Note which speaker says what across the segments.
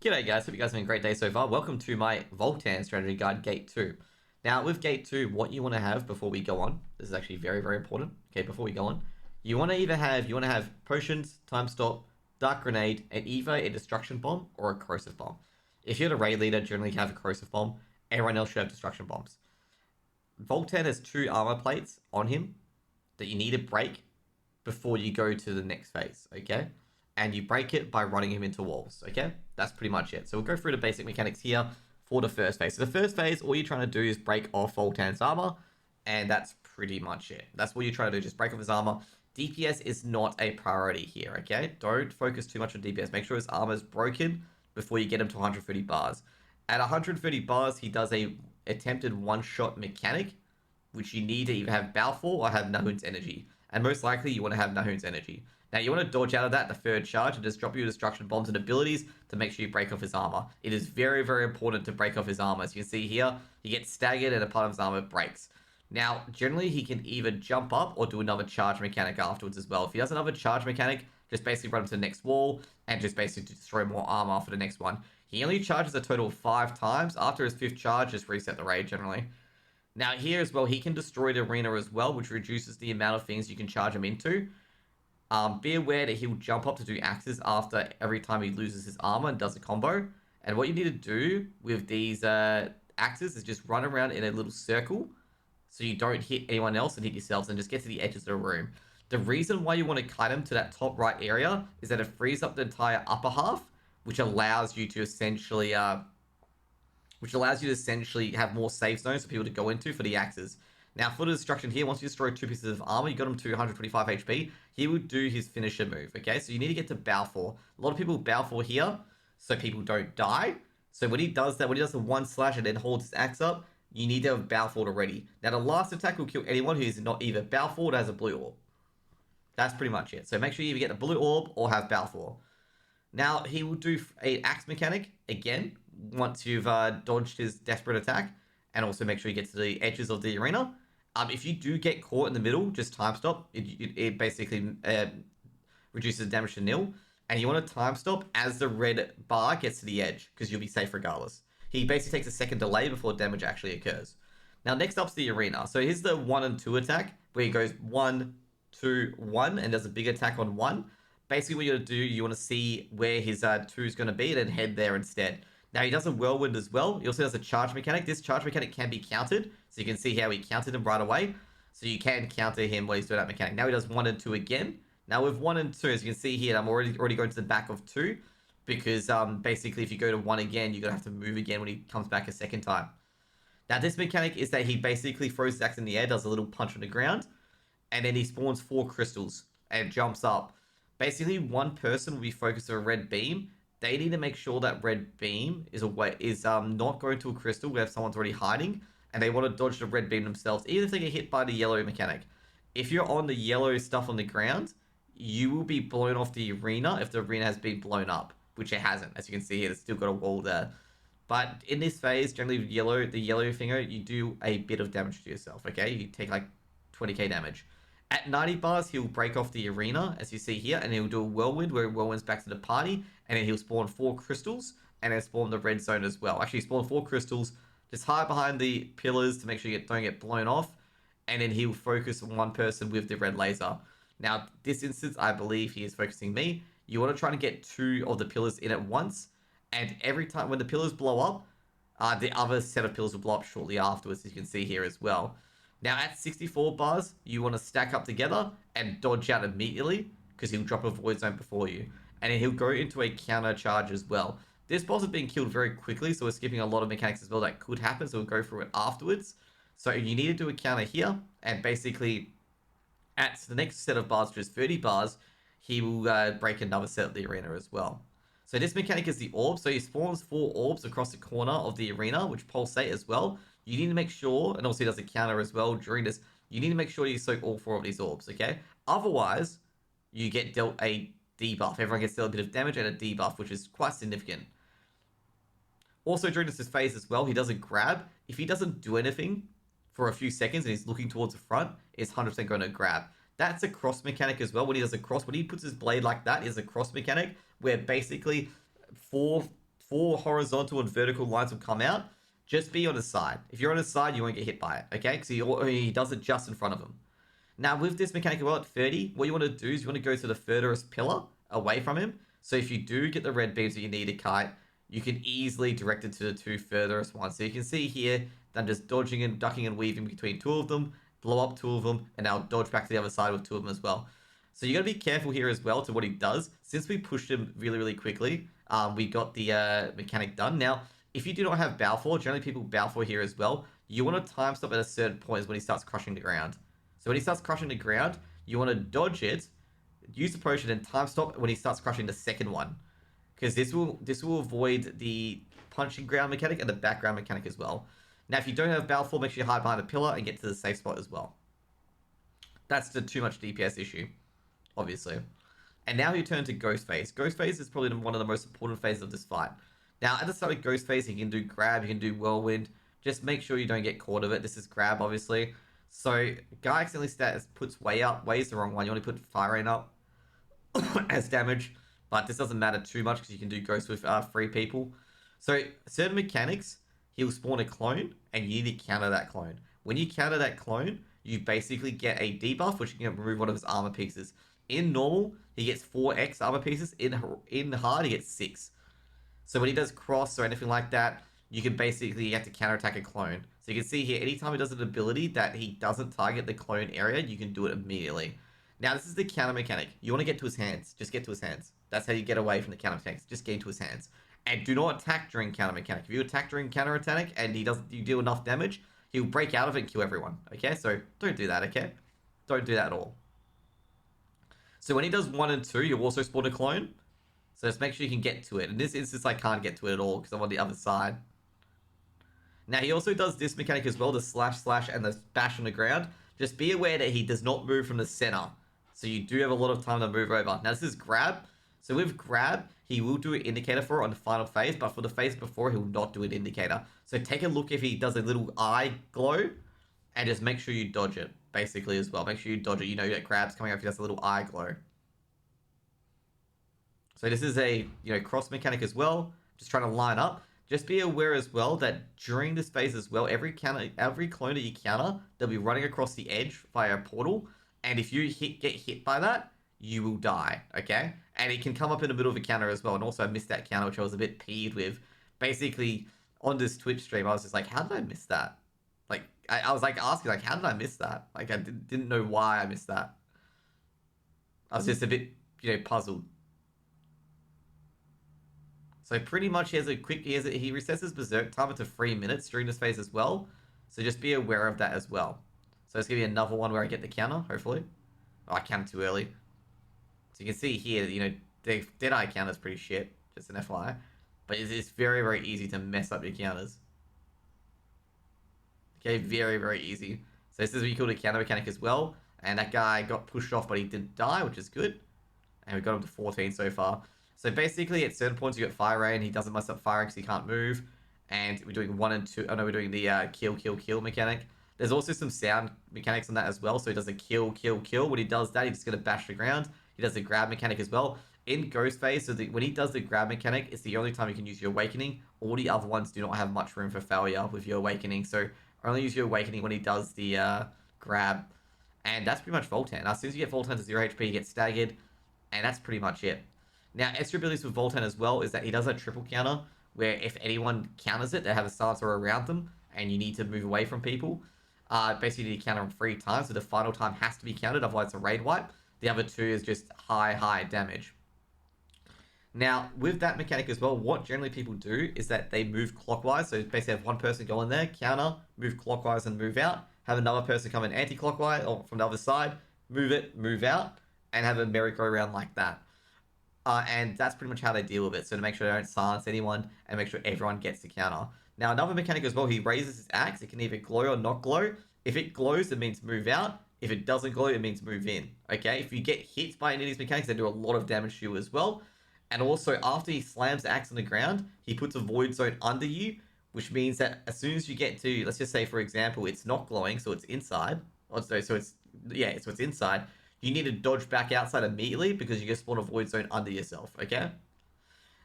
Speaker 1: G'day guys, hope you guys are having a great day so far. Welcome to my Valtan strategy guide, Gate 2. Now, with Gate 2, what you want to have before we go on, this is actually very, very important. Okay, before we go on, you want to have potions, time stop, dark grenade, and either a destruction bomb or a corrosive bomb. If you're the raid leader, generally you have a corrosive bomb. Everyone else should have destruction bombs. Valtan has 2 armor plates on him that you need to break before you go to the next phase, okay? And you break it by running him into walls, okay? That's pretty much it. So we'll go through the basic mechanics here for the first phase. So the first phase, all you're trying to do is break off Valtan's armor, and that's pretty much it. That's what you're trying to do, just break off his armor. DPS is not a priority here, okay? Don't focus too much on DPS. Make sure his armor is broken before you get him to 130 bars. At 130 bars, he does a attempted one-shot mechanic, which you need to either have Balfour or have Nahun's energy. And most likely, you want to have Nahun's energy. Now, you want to dodge out of that, the third charge, and just drop your destruction bombs and abilities to make sure you break off his armor. It is very, very important to break off his armor. As you can see here, he gets staggered and a part of his armor breaks. Now, generally, he can either jump up or do another charge mechanic afterwards as well. If he does another charge mechanic, just basically run to the next wall and just basically destroy more armor for the next one. He only charges a total of 5 times. After his 5th charge, just reset the raid, generally. Now, here as well, he can destroy the arena as well, which reduces the amount of things you can charge him into. Be aware that he'll jump up to do axes after every time he loses his armor and does a combo. And what you need to do with these axes is just run around in a little circle so you don't hit anyone else and hit yourselves, and just get to the edges of the room. The reason why you want to kite him to that top right area is that it frees up the entire upper half, which allows you to essentially have more safe zones for people to go into for the axes. Now, for the destruction here, once you destroy 2 pieces of armor, you got him to 125 HP, he will do his finisher move, okay? So you need to get to Balfour. A lot of people Balfour here, so people don't die. So when he does that, when he does the 1 slash and then holds his axe up, you need to have Balfour already. Now, the last attack will kill anyone who is not either Balfour or has a blue orb. That's pretty much it. So make sure you either get the blue orb or have Balfour. Now, he will do an axe mechanic, again, once you've dodged his desperate attack, and also make sure you get to the edges of the arena. If you do get caught in the middle, just time stop. It basically reduces damage to nil. And you want to time stop as the red bar gets to the edge, because you'll be safe regardless. He basically takes a second delay before damage actually occurs. Now, next up's the arena. So here's the 1 and 2 attack, where he goes 1, 2, 1, and does a big attack on 1. Basically, what you want to do, you want to see where his 2 is going to be, and then head there instead. Now, he does a whirlwind as well. He also does a charge mechanic. This charge mechanic can be countered. So you can see how he countered him right away. So you can counter him while he's doing that mechanic. Now he does 1 and 2 again. Now with 1 and 2, as you can see here, I'm already going to the back of 2. Because basically, if you go to 1 again, you're going to have to move again when he comes back a second time. Now, this mechanic is that he basically throws his axe in the air, does a little punch on the ground. And then he spawns 4 crystals and jumps up. Basically, one person will be focused on a red beam. They need to make sure that red beam is not going to a crystal where someone's already hiding, and they want to dodge the red beam themselves, even if they get hit by the yellow mechanic. If you're on the yellow stuff on the ground, you will be blown off the arena if the arena has been blown up, which it hasn't. As you can see here, it's still got a wall there. But in this phase, generally the yellow finger, you do a bit of damage to yourself, okay? You take like 20k damage. At 90 bars, he'll break off the arena, as you see here, and he'll do a whirlwind, where he whirlwinds back to the party, and then he'll spawn 4 crystals, and then spawn the red zone as well. Actually, spawn 4 crystals, just hide behind the pillars to make sure you don't get blown off, and then he'll focus on one person with the red laser. Now, this instance, I believe he is focusing me. You want to try to get 2 of the pillars in at once, and every time when the pillars blow up, the other set of pillars will blow up shortly afterwards, as you can see here as well. Now, at 64 bars, you want to stack up together and dodge out immediately, because he'll drop a void zone before you. And then he'll go into a counter charge as well. This boss is being killed very quickly, so we're skipping a lot of mechanics as well that could happen, so we'll go through it afterwards. So you need to do a counter here, and basically, at the next set of bars, which is 30 bars, he will break another set of the arena as well. So this mechanic is the orb, so he spawns 4 orbs across the corner of the arena, which pulsate as well. You need to make sure, and also he does a counter as well during this, you need to make sure you soak all 4 of these orbs, okay? Otherwise, you get dealt a debuff. Everyone gets dealt a bit of damage and a debuff, which is quite significant. Also, during this phase as well, he does a grab. If he doesn't do anything for a few seconds and he's looking towards the front, it's 100% going to grab. That's a cross mechanic as well. When he does a cross, when he puts his blade like that, is a cross mechanic where basically 4 horizontal and vertical lines will come out. Just be on his side. If you're on his side, you won't get hit by it, okay? Because he does it just in front of him. Now, with this mechanic well at 30, what you want to do is you want to go to the furthest pillar away from him. So if you do get the red beams that you need to kite, you can easily direct it to the 2 furthest ones. So you can see here that I'm just dodging and ducking and weaving between 2 of them, blow up 2 of them, and I'll dodge back to the other side with 2 of them as well. So you got to be careful here as well to what he does. Since we pushed him really, really quickly, we got the mechanic done. Now, if you do not have Balfour, generally people Balfour here as well, you want to time stop at a certain point when he starts crushing the ground. So when he starts crushing the ground, you want to dodge it, use the potion, and time stop when he starts crushing the second one. Because this will avoid the punching ground mechanic and the background mechanic as well. Now, if you don't have Balfour, make sure you hide behind a pillar and get to the safe spot as well. That's the too much DPS issue, obviously. And now you turn to Ghostface. Ghostface is probably one of the most important phases of this fight. Now, at the start of Ghostface, you can do grab, you can do whirlwind. Just make sure you don't get caught of it. This is grab, obviously. So, guy accidentally puts way up. Way is the wrong one. You only put fire rain up as damage. But this doesn't matter too much because you can do ghosts with 3 people. So, certain mechanics, he'll spawn a clone, and you need to counter that clone. When you counter that clone, you basically get a debuff, which you can remove one of his armor pieces. In normal, he gets 4x armor pieces. In hard, he gets 6. So when he does cross or anything like that, you can basically, you have to counterattack a clone. So you can see here, anytime he does an ability that he doesn't target the clone area, you can do it immediately. Now, this is the counter mechanic. You want to get to his hands. Just get to his hands. That's how you get away from the counter mechanics. Just get into his hands. And do not attack during counter mechanic. If you attack during counter attack and you deal enough damage, he'll break out of it and kill everyone. Okay? So don't do that, okay? Don't do that at all. So when he does 1 and 2, you'll also spawn a clone. So just make sure you can get to it. In this instance, I can't get to it at all because I'm on the other side. Now, he also does this mechanic as well, the slash and the bash on the ground. Just be aware that he does not move from the center. So you do have a lot of time to move over. Now, this is grab. So with grab, he will do an indicator for it on the final phase, but for the phase before, he will not do an indicator. So take a look if he does a little eye glow, and just make sure you dodge it, basically, as well. Make sure you dodge it. You know that grab's coming up if he does a little eye glow. So this is a, cross mechanic as well. Just trying to line up. Just be aware as well that during this phase as well, every clone that you counter, they'll be running across the edge via a portal. And if you get hit by that, you will die, okay? And it can come up in the middle of a counter as well. And also I missed that counter, which I was a bit peeved with. Basically, on this Twitch stream, I was just like, how did I miss that? Like, I was like asking, like, how did I miss that? Like, I didn't know why I missed that. I was just a bit, puzzled. So pretty much he resets his berserk timer to 3 minutes during this phase as well. So just be aware of that as well. So it's going to be another one where I get the counter, hopefully. Oh, I counted too early. So you can see here, the Deadeye counter is pretty shit, just an FYI. But it's very, very easy to mess up your counters. Okay, very, very easy. So this is what you call a counter mechanic as well. And that guy got pushed off, but he didn't die, which is good. And we got him to 14 so far. So basically, at certain points, you get fire rain. He doesn't mess up firing because he can't move. And we're doing 1 and 2. Oh, no, we're doing the kill mechanic. There's also some sound mechanics on that as well. So he does a kill. When he does that, he's just going to bash the ground. He does a grab mechanic as well. In Ghostface, so when he does the grab mechanic, it's the only time you can use your awakening. All the other ones do not have much room for failure with your awakening. So only use your awakening when he does the grab. And that's pretty much Valtan. As soon as you get Valtan to 0 HP, you get staggered. And that's pretty much it. Now, extra abilities with Valtan as well is that he does a triple counter, where if anyone counters it, they have a silencer around them, and you need to move away from people. Basically, you need to counter them 3 times, so the final time has to be countered, otherwise it's a raid wipe. The other 2 is just high damage. Now, with that mechanic as well, what generally people do is that they move clockwise, so basically have one person go in there, counter, move clockwise and move out, have another person come in anti-clockwise, or from the other side, move it, move out, and have a merry-go-round like that. And that's pretty much how they deal with it. So to make sure they don't silence anyone and make sure everyone gets the counter. Now, another mechanic as well, he raises his axe. It can either glow or not glow. If it glows, it means move out. If it doesn't glow, it means move in. Okay? If you get hit by any of these mechanics, they do a lot of damage to you as well. And also, after he slams the axe on the ground, he puts a void zone under you, which means that as soon as you get to, let's just say, for example, it's not glowing, so it's inside. So it's inside. You need to dodge back outside immediately because you just spawn a void zone under yourself, okay?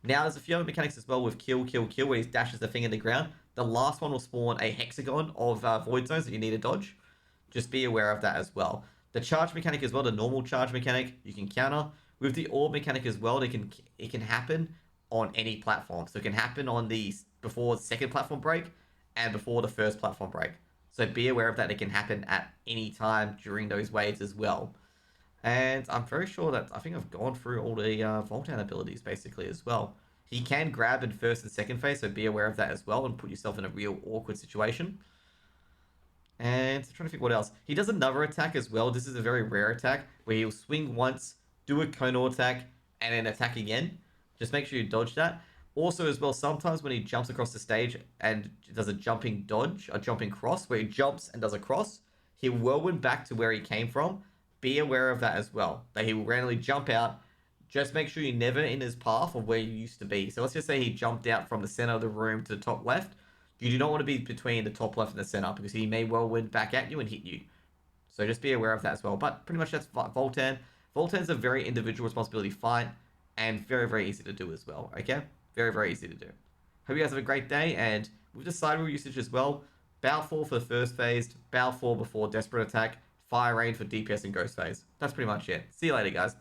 Speaker 1: Now, there's a few other mechanics as well with kill, kill, kill, where he dashes the thing in the ground. The last one will spawn a hexagon of void zones that you need to dodge. Just be aware of that as well. The charge mechanic as well, the normal charge mechanic, you can counter. With the orb mechanic as well, it can happen on any platform. So it can happen on the before the second platform break and before the first platform break. So be aware of that. It can happen at any time during those waves as well. And I'm very sure that I think I've gone through all the Valtan abilities basically as well. He can grab in first and second phase, so be aware of that as well and put yourself in a real awkward situation. And I'm trying to think what else. He does another attack as well. This is a very rare attack where he'll swing once, do a Kono attack, and then attack again. Just make sure you dodge that. Also, as well, sometimes when he jumps across the stage and does a jumping dodge, a jumping cross, where he jumps and does a cross, he'll whirlwind back to where he came from. Be aware of that as well. That he will randomly jump out. Just make sure you're never in his path of where you used to be. So let's just say he jumped out from the center of the room to the top left. You do not want to be between the top left and the center because he may whirlwind back at you and hit you. So just be aware of that as well. But pretty much that's Valtan. Valtan's a very individual responsibility fight and very, very easy to do as well. Okay? Very, very easy to do. Hope you guys have a great day. And with the side rule usage as well, Bow 4 for the first phase, Bow 4 before Desperate Attack, Fire Rain for DPS and Ghost phase. That's pretty much it. See you later, guys.